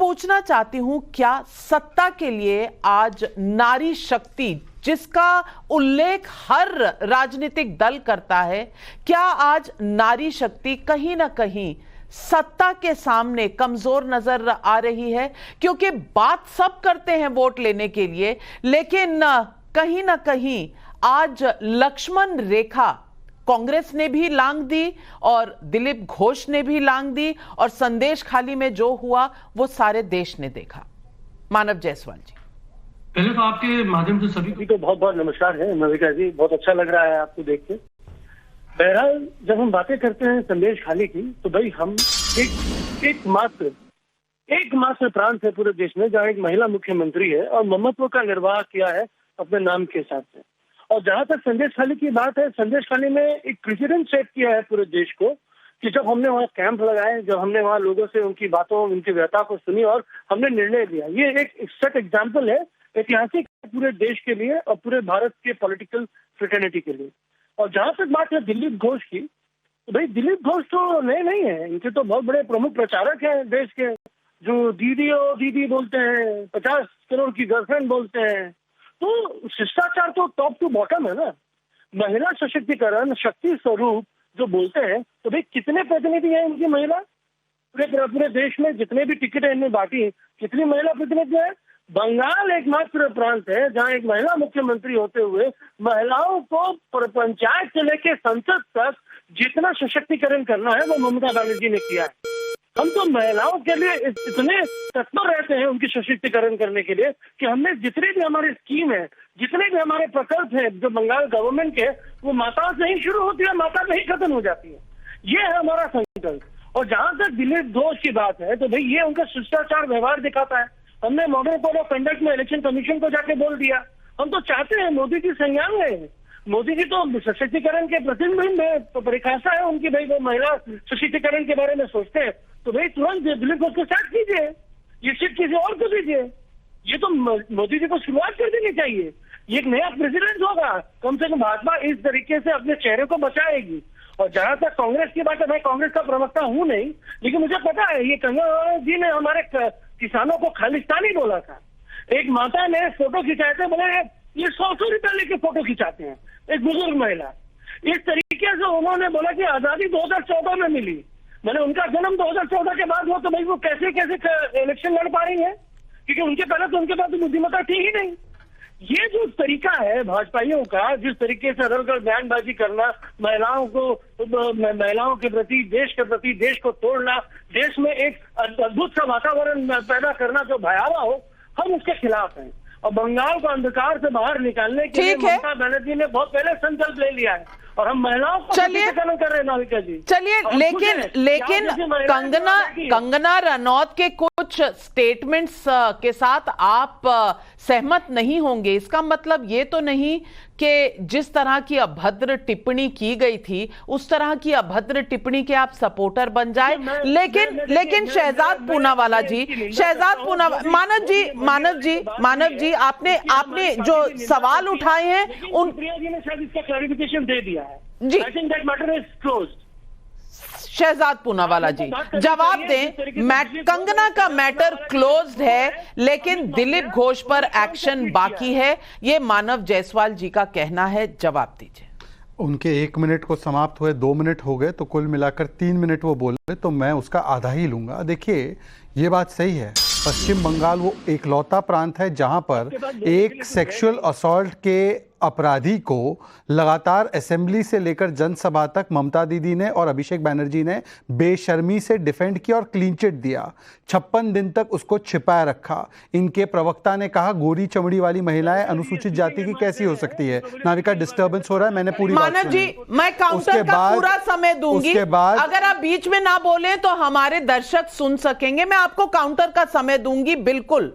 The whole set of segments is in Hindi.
पूछना चाहती हूं, क्या सत्ता के लिए आज नारी शक्ति, जिसका उल्लेख हर राजनीतिक दल करता है, क्या आज नारी शक्ति कहीं ना कहीं सत्ता के सामने कमजोर नजर आ रही है? क्योंकि बात सब करते हैं वोट लेने के लिए, लेकिन कहीं ना कहीं आज लक्ष्मण रेखा कांग्रेस ने भी लांग दी और दिलीप घोष ने भी लांग दी, और संदेश खाली में जो हुआ वो सारे देश ने देखा। मानव जायसवाल जी, पहले तो आपके माध्यम से सभी को बहुत बहुत नमस्कार है। नविका जी, बहुत अच्छा लग रहा है आपको देख के। बहरहाल, जब हम बातें करते हैं संदेश खाली की, तो भाई हम एकमात्र प्रांत है पूरे देश में जहाँ एक महिला मुख्यमंत्री है और ममत्व का निर्वाह किया है अपने नाम के हिसाब से। और जहां तक संदेश खाली की बात है, संदेश खाली में एक प्रेसिडेंट सेट किया है पूरे देश को कि जब हमने वहाँ कैंप लगाए, जब हमने वहाँ लोगों से उनकी बातों, उनकी व्यथा को सुनी और हमने निर्णय लिया, ये एक सेट एग्जाम्पल है, ऐतिहासिक पूरे देश के लिए और पूरे भारत के पॉलिटिकल फ्रेटर्निटी के लिए। और जहां तक बात है दिलीप घोष की, तो भाई दिलीप घोष तो नए नहीं है, इनके तो बहुत बड़े प्रमुख प्रचारक हैं देश के, जो दीदी और दीदी बोलते हैं, 50 करोड़ की गर्लफ्रेंड बोलते हैं। तो शिष्टाचार तो टॉप टू बॉटम है ना। महिला सशक्तिकरण, शक्ति स्वरूप जो बोलते हैं, तो भाई कितने प्रतिनिधि हैं इनकी महिला पूरे देश में? जितने भी टिकटें इनने बांटी, कितनी महिला प्रतिनिधि है? बंगाल एकमात्र प्रांत है जहां एक महिला मुख्यमंत्री होते हुए महिलाओं को पंचायत से लेकर संसद तक जितना सशक्तिकरण करना है वो ममता बनर्जी ने किया है। हम तो महिलाओं के लिए इतने तत्पर रहते हैं उनकी सशक्तिकरण करने के लिए कि हमने जितने भी हमारे स्कीम है, जितने भी हमारे प्रकल्प है जो बंगाल गवर्नमेंट के, वो माताओं से ही शुरू होती है, माता से ही खत्म हो जाती है। ये है हमारा संकल्प। और जहां तक दिलीप घोष की बात है, तो भाई ये उनका शिष्टाचार व्यवहार दिखाता है। हमने मॉडल कोड ऑफ कंडक्ट में इलेक्शन कमीशन को जाके बोल दिया। हम तो चाहते हैं, मोदी जी संज्ञान लें, मोदी जी तो सशक्तिकरण के प्रतिबिंब है, तो परिभाषा है उनकी, भाई वो महिला सशक्तिकरण के बारे में सोचते हैं, तो भाई तुरंत दिलीप घोष को साथ कीजिए, ये सीट किसी और को दीजिए। ये तो मोदी जी को शुरुआत कर देनी चाहिए। ये एक नया प्रेसिडेंट होगा, कम से कम भाजपा इस तरीके से अपने चेहरे को बचाएगी। और जहां तक कांग्रेस की बात है, मैं कांग्रेस का प्रवक्ता हूं नहीं, लेकिन मुझे पता है ये कंगना जी ने हमारे किसानों को खालिस्तानी बोला था। एक माता ने फोटो खिंचाए थे, बोले ये 100 रुपया लेके फोटो खिंचाते हैं, एक बुजुर्ग महिला। इस तरीके से उन्होंने बोला कि आजादी 2014 में मिली, मैंने उनका जन्म 2014 के बाद हुआ, तो भाई वो कैसे इलेक्शन लड़ पा रही है? क्योंकि उनके पहले तो उनके पास बुद्धिमत्ता थी ही नहीं। ये जो तरीका है भाजपाइयों का, जिस तरीके से रगड़ बयानबाजी करना, महिलाओं के प्रति, देश के प्रति, देश को तोड़ना, देश में एक अद्भुत सा वातावरण पैदा करना जो भयावह हो, हम उसके खिलाफ हैं। और बंगाल को अंधकार से बाहर निकालने के लिए ममता बनर्जी ने बहुत पहले संकल्प ले लिया है, और हम महिलाओं को सशक्तिकरण कर रहे हैं। नाविका जी, चलिए, लेकिन कंगना रनौत के कुछ स्टेटमेंट्स के साथ आप सहमत नहीं होंगे। इसका मतलब ये तो नहीं कि जिस तरह की अभद्र टिप्पणी की गई थी, उस तरह की अभद्र टिप्पणी के आप सपोर्टर बन जाए। लेकिन शहजाद पूनावाला जी, मानव जी, आपने जो सवाल उठाए हैं उन प्रिया जी ने शायद इसका क्लैरिफिकेशन दे दिया है जी। I think that matter is closed. Shehzad Poonawalla ji जवाब दें। कंगना का मैटर क्लोज्ड है, लेकिन दिलीप घोष पर एक्शन बाकी है, ये मानव जायसवाल जी का कहना है। जवाब दीजिए। उनके 1 मिनट को समाप्त हुए 2 मिनट हो गए, तो कुल मिलाकर 3 मिनट वो बोले, तो मैं उसका आधा ही लूंगा। देखिए, ये बात सही है, पश्चिम बंगाल वो एकलौता प्रांत है जहां पर एक सेक्सुअल असॉल्ट के अपराधी को लगातार असेंबली से लेकर जनसभा तक ममता दीदी ने और अभिषेक बैनर्जी ने बेशर्मी से डिफेंड किया और क्लीन चिट दिया। 56 दिन तक उसको छिपाए रखा। इनके प्रवक्ता ने कहा गोरी चमड़ी वाली महिलाएं अनुसूचित जाति की कैसी हो सकती है। नाविका, डिस्टर्बेंस हो रहा है, मैंने पूरी बात मानव जी, मैं काउंटर का पूरा समय दूंगी। उसके बाद अगर आप बीच में ना बोले तो हमारे दर्शक सुन सकेंगे। मैं आपको काउंटर का समय दूंगी, बिल्कुल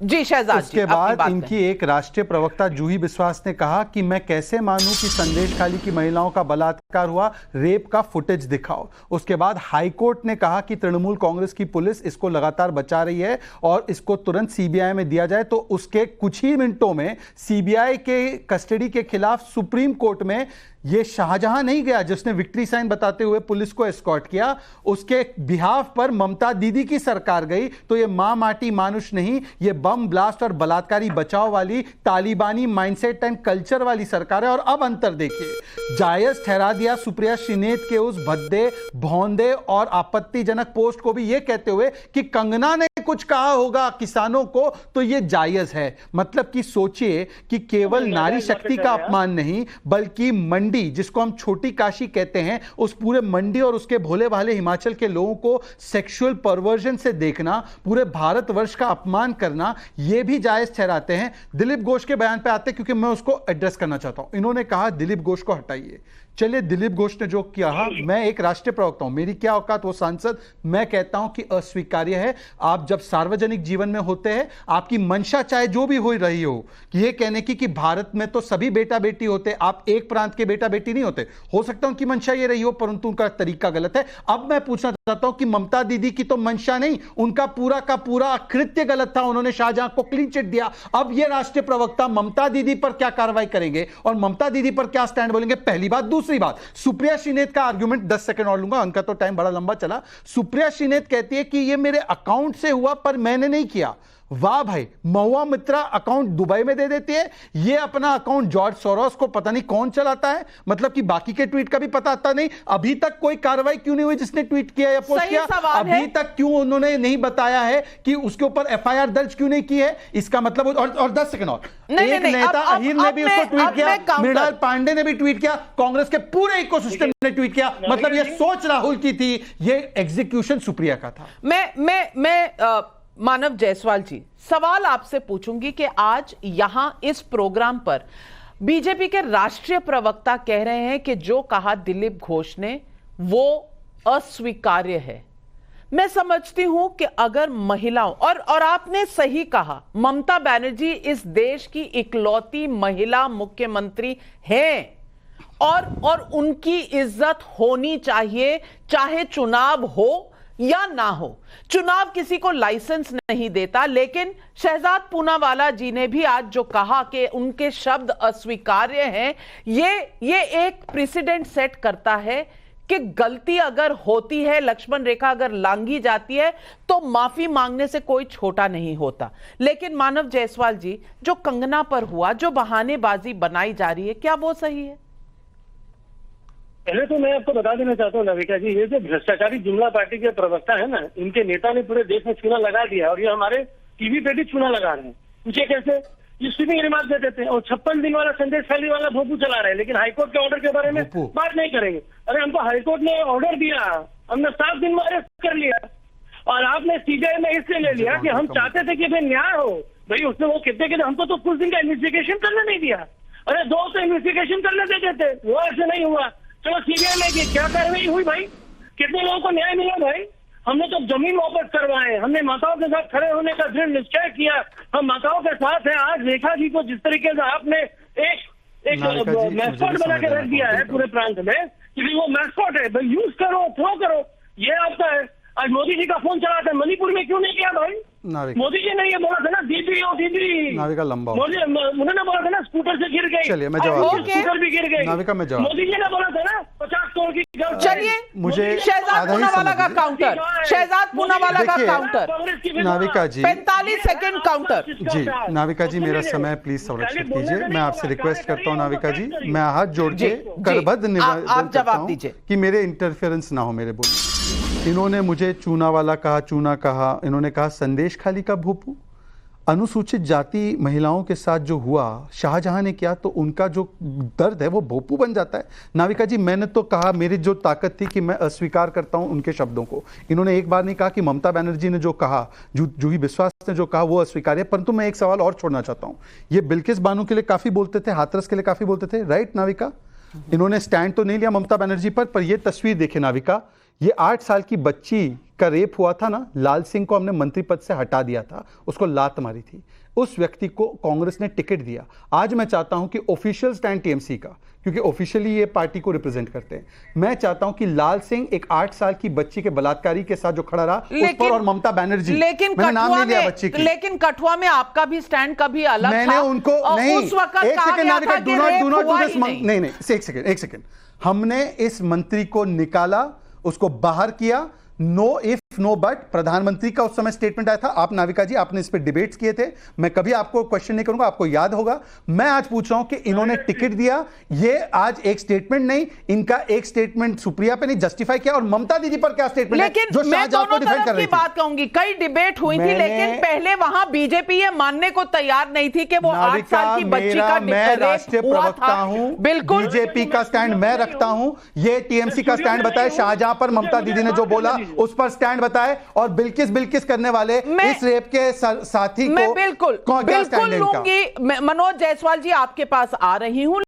जी। शहजाद, उसके बाद इनकी एक राष्ट्रीय प्रवक्ता जूही विश्वास ने कहा कि मैं कैसे मानूं कि संदेश खाली की महिलाओं का बलात्कार हुआ, रेप का फुटेज दिखाओ। उसके बाद हाईकोर्ट ने कहा कि तृणमूल कांग्रेस की पुलिस इसको लगातार बचा रही है और इसको तुरंत सीबीआई में दिया जाए। तो उसके कुछ ही मिनटों में सीबीआई के कस्टडी के खिलाफ सुप्रीम कोर्ट में ये शाहजहां नहीं गया जिसने विक्ट्री साइन बताते हुए पुलिस को एस्कॉर्ट किया, उसके बिहाफ पर ममता दीदी की सरकार गई। तो ये मां माटी मानुष नहीं, ये बम ब्लास्ट और बलात्कारी बचाव वाली तालिबानी माइंडसेट एंड कल्चर वाली सरकार है। और अब अंतर देखिए, जायज ठहरा दिया सुप्रिया श्रीनेत के उस भद्दे भौंदे और आपत्तिजनक पोस्ट को भी ये कहते हुए कि कंगना ने कुछ कहा होगा किसानों को तो ये जायज है। मतलब कि सोचिए कि केवल नारी शक्ति का अपमान नहीं बल्कि मंडी, जिसको हम छोटी काशी कहते हैं, उस पूरे मंडी और उसके भोले भाले हिमाचल के लोगों को सेक्सुअल परवर्जन से देखना, पूरे भारतवर्ष का अपमान करना, यह भी जायज ठहराते हैं। दिलीप घोष के बयान पे आते क्योंकि मैं उसको एड्रेस करना चाहता हूं। इन्होंने कहा दिलीप घोष को हटाइए। चलिए, दिलीप घोष ने जो किया, मैं एक राष्ट्रीय प्रवक्ता हूं, मेरी क्या औकात वो सांसद, मैं कहता हूं कि अस्वीकार्य है। आप जब सार्वजनिक जीवन में होते हैं, आपकी मंशा चाहे जो भी हो रही हो कि ये कहने की कि भारत में तो सभी बेटा बेटी होते, आप एक प्रांत के बेटा बेटी नहीं होते, हो सकता है उनकी मंशा ये रही हो परंतु उनका तरीका गलत है। अब मैं पूछना चाहता हूं कि ममता दीदी की तो मंशा नहीं, उनका पूरा का पूरा कृत्य गलत था, उन्होंने शाहजहां को क्लीन चिट दिया। अब ये राष्ट्रीय प्रवक्ता ममता दीदी पर क्या कार्रवाई करेंगे और ममता दीदी पर क्या स्टैंड बोलेंगे, पहली बात। दूसरी बात, सुप्रिया श्रीनेत का आर्गुमेंट 10 सेकंड और लूंगा, उनका तो टाइम बड़ा लंबा चला। सुप्रिया श्रीनेत कहती है कि ये मेरे अकाउंट से हुआ पर मैंने नहीं किया। वाह भाई, महुआ मित्रा अकाउंट दुबई में दे देती है, ये अपना अकाउंट जॉर्ज सोरोस को पता नहीं कौन चलाता है, मतलब कि बाकी के ट्वीट का भी पता आता नहीं। अभी तक कोई कार्रवाई क्यों नहीं हुई जिसने ट्वीट किया या पोस्ट किया? अभी तक क्यों उन्होंने नहीं बताया है कि उसके ऊपर एफआईआर दर्ज क्यों नहीं की है? इसका मतलब और 10 सेकंड और, एक नेता अहिर ने भी उसको ट्वीट किया, मृणाल पांडे ने भी ट्वीट किया, कांग्रेस के पूरे इकोसिस्टम ने ट्वीट किया। मतलब ये सोच राहुल की थी, ये एग्जीक्यूशन सुप्रिया का था। मैं मानव जायसवाल जी, सवाल आपसे पूछूंगी कि आज यहां इस प्रोग्राम पर बीजेपी के राष्ट्रीय प्रवक्ता कह रहे हैं कि जो कहा दिलीप घोष ने वो अस्वीकार्य है। मैं समझती हूं कि अगर महिलाओं और आपने सही कहा, ममता बनर्जी इस देश की इकलौती महिला मुख्यमंत्री हैं और उनकी इज्जत होनी चाहिए, चाहे चुनाव हो या ना हो। चुनाव किसी को लाइसेंस नहीं देता, लेकिन शहजाद पूनावाला जी ने भी आज जो कहा कि उनके शब्द अस्वीकार्य हैं, ये एक प्रेसिडेंट सेट करता है कि गलती अगर होती है, लक्ष्मण रेखा अगर लांघी जाती है तो माफी मांगने से कोई छोटा नहीं होता। लेकिन मानव जायसवाल जी, जो कंगना पर हुआ, जो बहानेबाजी बनाई जा रही है, क्या वो सही है? पहले तो मैं आपको बता देना चाहता हूँ नाविका जी, ये जो भ्रष्टाचारी जुमला पार्टी के प्रवक्ता है ना, इनके नेता ने पूरे देश में चूना लगा दिया और ये हमारे टीवी पे भी चूना लगा रहे हैं। पूछे कैसे? ये स्वीपिंग रिमार्क दे देते हैं और 56 दिन वाला संदेश खाली वाला भोपू चला रहे हैं, लेकिन हाईकोर्ट के ऑर्डर के बारे में बात नहीं करेंगे। अरे हमको हाईकोर्ट ने ऑर्डर दिया, हमने 7 दिन में अरेस्ट कर लिया और आपने सीबीआई में इसलिए ले लिया कि हम चाहते थे कि भाई न्याय हो। भाई उसने वो कहते हमको तो कुछ दिन का इन्वेस्टिगेशन करने नहीं दिया। अरे 2 तो इन्वेस्टिगेशन करने देते थे, वो ऐसे नहीं हुआ। चलो सीबीआई में क्या कार्रवाई हुई भाई? कितने लोगों को न्याय मिला भाई? हमने तो जमीन वापस करवाए, हमने माताओं के साथ खड़े होने का दृढ़ निश्चय किया, हम माताओं के साथ हैं। आज रेखा जी को जिस तरीके से आपने एक मैस्कॉट बना के रख दिया है पूरे प्रांत में, कि वो मैस्कॉट है, भाई यूज करो, थ्रो करो, ये आपका है। आज मोदी जी का फोन चला था, मणिपुर में क्यों नहीं किया भाई? मोदी जी ने ये बोला था ना, दीदी ओ दीदी, नाविका लंबा मोदी उन्होंने बोला था ना स्कूटर से गिर गई। चलिए मैं जवाब, स्कूटर भी गिर गई। नाविका में जवाब, मोदी जी ने बोला था ना 50 करोड़ की। चलिए, मुझे शहजाद पूनावाला का काउंटर, शहजाद पूनावाला का काउंटर, नाविका जी 45 सेकंड काउंटर। जी नाविका जी, मेरा समय प्लीज संरक्षित कीजिए। मैं आपसे रिक्वेस्ट करता हूँ नाविका जी, मैं हाथ जोड़ के करबद्ध निवेदन करता हूँ कि मेरे इंटरफेरेंस ना हो मेरे बोलने। इन्होंने मुझे चूना वाला कहा, चूना कहा, इन्होंने कहा संदेश खाली का भोपू। अनुसूचित जाति महिलाओं के साथ जो हुआ शाहजहां ने किया, तो उनका जो दर्द है वो भोपू बन जाता है। नाविका जी, मैंने तो कहा, मेरी जो ताकत थी कि मैं अस्वीकार करता हूं उनके शब्दों को। इन्होंने एक बार नहीं कहा कि ममता बनर्जी ने जो कहा, जूही विश्वास ने जो कहा वो अस्वीकार्य। परंतु मैं एक सवाल और छोड़ना चाहता हूं। ये बिल्किस बानो के लिए काफी बोलते थे, हाथरस के लिए काफी बोलते थे, राइट नाविका? इन्होंने स्टैंड तो नहीं लिया ममता बनर्जी पर ये तस्वीर देखे नाविका, ये 8 साल की बच्ची का रेप हुआ था ना, लाल सिंह को हमने मंत्री पद से हटा दिया था, उसको लात मारी थी, उस व्यक्ति को कांग्रेस ने टिकट दिया। आज मैं चाहता हूं कि ऑफिशियल स्टैंड टीएमसी का, क्योंकि ऑफिशियली ये पार्टी को रिप्रेजेंट करते हैं, मैं चाहता हूं कि लाल सिंह एक 8 साल की बच्ची के बलात्कारी के साथ जो खड़ा रहा उस पर, और ममता बनर्जी, मैंने नाम नहीं लिया बच्ची की, लेकिन कठुआ में आपका भी स्टैंड कभी अलग था। मैंने उनको नहीं, उस वक्त एक सेकंड, हमने इस मंत्री को निकाला, उसको बाहर किया, नो इफ नो बट। प्रधानमंत्री का उस समय स्टेटमेंट आया था, आप नाविका जी आपने इस पे डिबेट्स किए थे, मैं कभी आपको क्वेश्चन नहीं करूंगा, आपको याद होगा। मैं आज पूछ रहा हूं कि इन्होंने टिकट दिया, ये आज एक स्टेटमेंट नहीं, इनका एक स्टेटमेंट सुप्रिया पे नहीं जस्टिफाई किया, और ममता दीदी पर क्या स्टेटमेंट है जो शाहजहां को डिफेंड कर रही थी। बात कहूंगी, कई डिबेट हुई थी, लेकिन पहले वहां बीजेपी ये मानने को तैयार नहीं थी कि वो 8 साल की बच्ची का मैं राष्ट्रीय प्रवक्ता हूं, बिल्कुल बीजेपी का स्टैंड मैं रखता हूं, ये टीएमसी का स्टैंड बताए, शाहजहां पर ममता दीदी ने जो बोला उस पर स्टैंड बताए, और बिल्किस करने वाले इस रेप के साथी को मैं बिल्कुल लूंगी। मनोज जायसवाल जी आपके पास आ रही हूं।